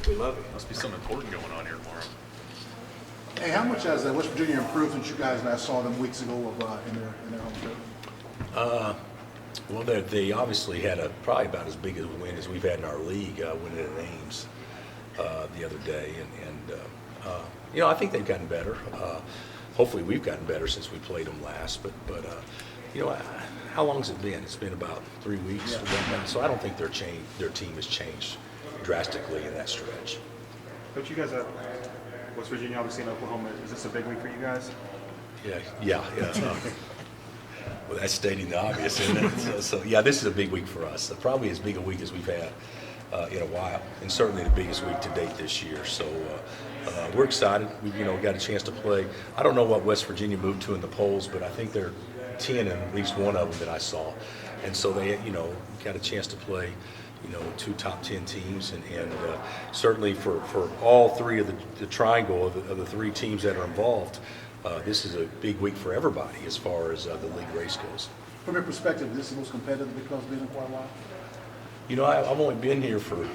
We love it. Must be something important going on here tomorrow. Hey, how much has West Virginia improved since you guys last saw them weeks ago in their home field? Well, they obviously had probably about as big a win as we've had in our league, winning at Ames the other day, and I think they've gotten better. Hopefully, we've gotten better since we played them last. But how long has it been? It's been about 3 weeks. Yeah. So I don't think their team has changed drastically in that stretch. Coach, you guys have West Virginia, obviously, in Oklahoma. Is this a big week for you guys? Yeah. Well, that's stating the obvious, isn't it? So, this is a big week for us. Probably as big a week as we've had in a while, and certainly the biggest week to date this year. So we're excited. We got a chance to play. I don't know what West Virginia moved to in the polls, but I think they're 10 in at least one of them that I saw. And so they, got a chance to play, two top 10 teams, and certainly for all three of the triangle of the three teams that are involved, this is a big week for everybody as far as the league race goes. From your perspective, this is the most competitive because it's been in quite a while? I've only been here for,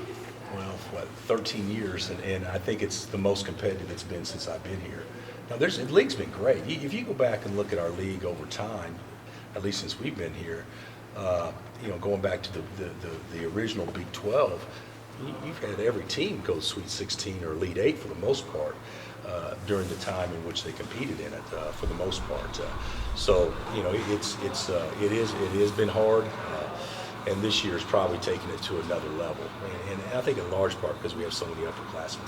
13 years, and I think it's the most competitive it's been since I've been here. Now, the league's been great. If you go back and look at our league over time, at least since we've been here, going back to the original Big 12, you've had every team go Sweet 16 or Elite 8 for the most part during the time in which they competed in it for the most part. So it has been hard. And this year's probably taking it to another level, and I think in large part because we have so many upperclassmen.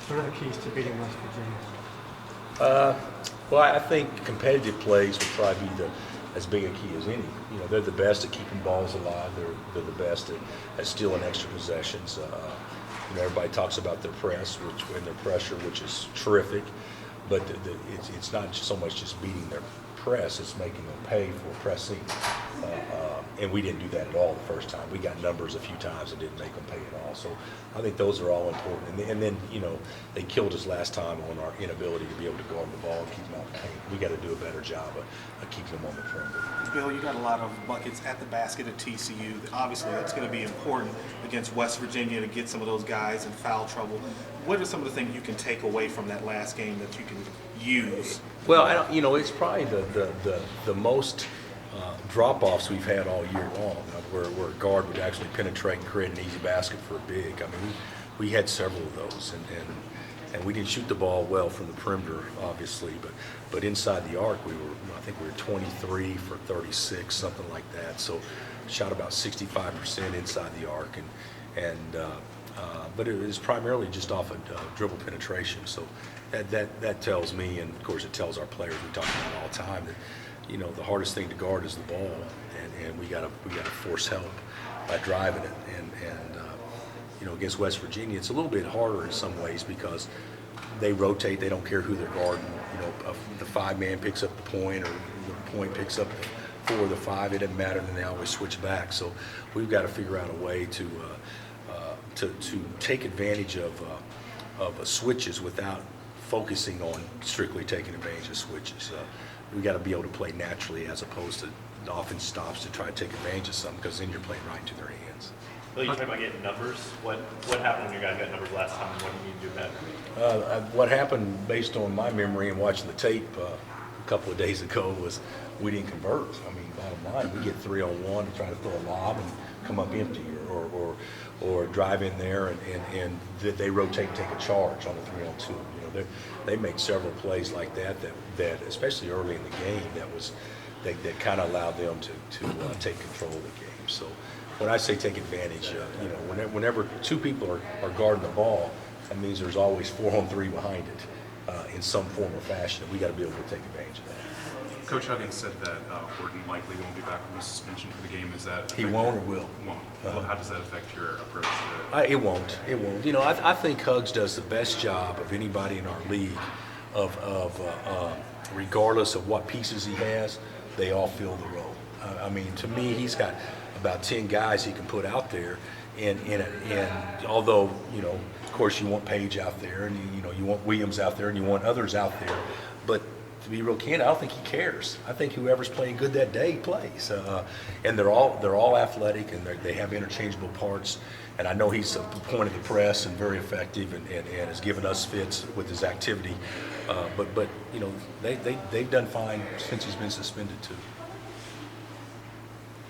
What are the keys to beating West Virginia? Well, I think competitive plays would probably be as big a key as any. They're the best at keeping balls alive. They're the best at stealing extra possessions. Everybody talks about their press, and their pressure, which is terrific, but it's not so much just beating their press; it's making them pay for pressing. And we didn't do that at all the first time. We got numbers a few times and didn't make them pay at all. So I think those are all important. And then, they killed us last time on our inability to be able to guard the ball and keep them out of paint. We got to do a better job of keeping them on the perimeter. Bill, you got a lot of buckets at the basket at TCU. Obviously, that's going to be important against West Virginia to get some of those guys in foul trouble. What are some of the things you can take away from that last game that you can use? Well, it's probably the most drop-offs we've had all year long, where a guard would actually penetrate and create an easy basket for a big. I mean, we had several of those, and we didn't shoot the ball well from the perimeter, obviously, but inside the arc, I think we were 23 for 36, something like that. So, shot about 65% inside the arc, but it was primarily just off of dribble penetration. So that tells me, and of course it tells our players, we talk about it all the time, that the hardest thing to guard is the ball, and we gotta force help by driving it. And against West Virginia, it's a little bit harder in some ways because they rotate. They don't care who they're guarding. The 5-man picks up the point, or the point picks up the 4 or the 5. It doesn't matter. Then they always switch back. So we've got to figure out a way to take advantage of switches without focusing on strictly taking advantage of switches. We got to be able to play naturally as opposed to the offense stops to try to take advantage of something, because then you're playing right into their hands. Well, you talking about getting numbers. What happened when you guys got numbers last time, and what do you need to do better? What happened, based on my memory and watching the tape a couple of days ago, was we didn't convert. I mean, bottom line, we get 3-on-1 and try to throw a lob and come up empty, or drive in there and they rotate and take a charge on a 3-on-2. They make several plays like that especially early in the game, that kind of allowed them to take control of the game. So when I say take advantage, whenever two people are guarding the ball, that means there's always 4-on-3 behind it in some form or fashion. We got to be able to take advantage of that. Coach Huggins said that Horton likely won't be back from the suspension for the game. Is that he won't or will? Won't. Well, how does that affect your approach to it? It won't. It won't. I think Hugs does the best job of anybody in our league of regardless of what pieces he has, they all fill the role. I mean, to me, he's got about 10 guys he can put out there, and although, of course you want Page out there, and you want Williams out there, and you want others out there, but to be real candid, I don't think he cares. I think whoever's playing good that day plays, and they're all athletic, and they have interchangeable parts, And I know he's a point of the press and very effective and has given us fits with his activity. But you know, they've done fine since he's been suspended too.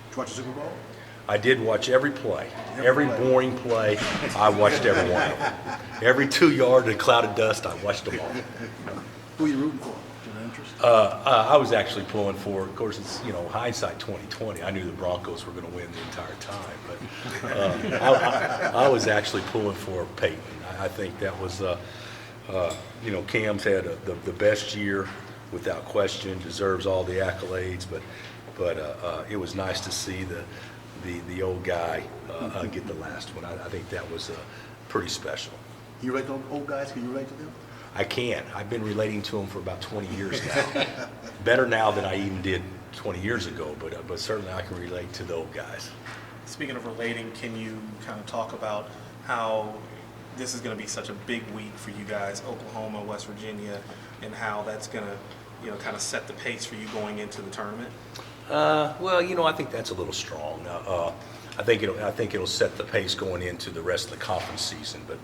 Did you watch the Super Bowl? I did watch every play. Every boring play, I watched every one of them. Every 2 yard of cloud of dust, I watched them all. Who are you rooting for? Is there interest? I was actually pulling for, of course, it's, you know, hindsight 2020. I knew the Broncos were going to win the entire time, but I was actually pulling for Peyton. I think that was, you know, Cam's had the best year without question, deserves all the accolades, but it was nice to see the old guy get the last one. I think that was pretty special. You relate to old guys? Can you relate to them? I can. I've been relating to them for about 20 years now. Better now than I even did 20 years ago, but certainly I can relate to the old guys. Speaking of relating, can you kind of talk about how this is going to be such a big week for you guys, Oklahoma, West Virginia, and how that's going to, you know, kind of set the pace for you going into the tournament? Well, you know, I think that's a little strong. I think it'll set the pace going into the rest of the conference season. But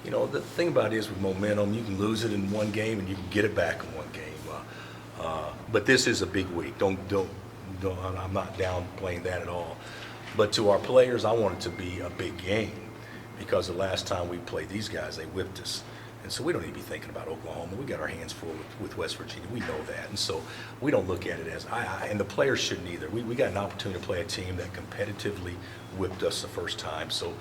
you know, the thing about it is with momentum, you can lose it in one game and you can get it back in one game. But this is a big week. I'm not downplaying that at all. But to our players, I want it to be a big game because the last time we played these guys, they whipped us. And so we don't need to be thinking about Oklahoma. We got our hands full with West Virginia. We know that. And so we don't look at it as, and the players shouldn't either. We got an opportunity to play a team that competitively whipped us the first time. So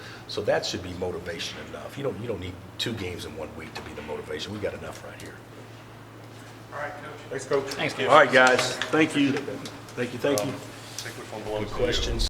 that should be motivation enough. You don't need 2 games in 1 week to be the motivation. We got enough right here. All right, Coach. Thanks, Coach. Thanks, Coach. All right, guys. Thank you. Thank you. I think we're below Good questions.